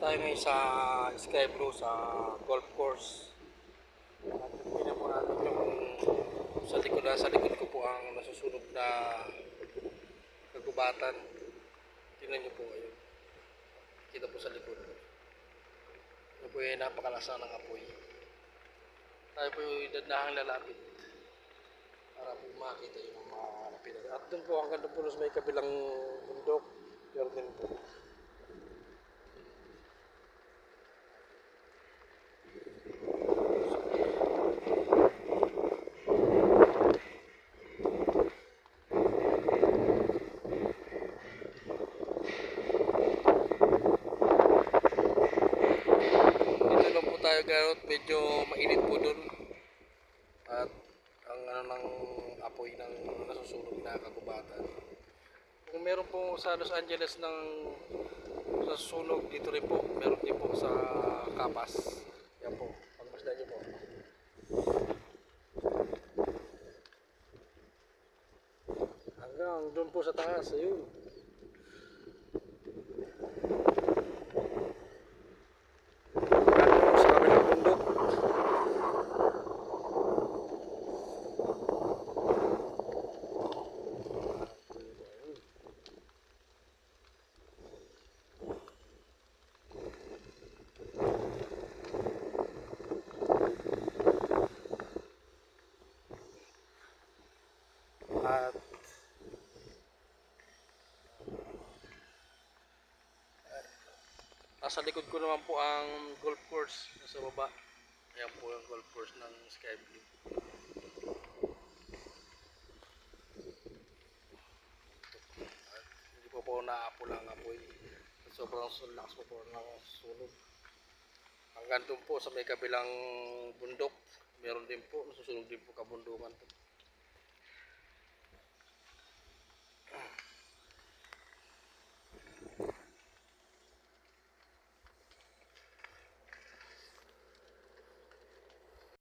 tayo ngayon sa Sky Blue sa golf course. At tingnan po natin yung sa likod ko po ang nasusunog na kagubatan. Tingnan nyo po ngayon. Kita po sa likod. Ito po yung napakalasa ng apoy. Tayo po yung dadahang lalapit para po makita yung mga lapitan. At doon po hanggang doon po sa may kabilang bundok. Pero din po. Tayo garot, medyo mainit po doon at ang ng apoy ng nasusunog na kagubatan. Kung meron po sa Los Angeles ng nasusunog, dito rin po meron din po sa Capas. Yan po, pagmasdan nyo po. Hanggang doon po sa taas, ayun. At nasa likod ko naman po ang golf course nasa baba. Ayan po yung golf course ng Sky Blue. At hindi po naapol ang apoy. Sobrang lakas po ng sunog. Hanggang doon po sa may kabilang bundok, meron din po, nasusunog din po kabundukan po.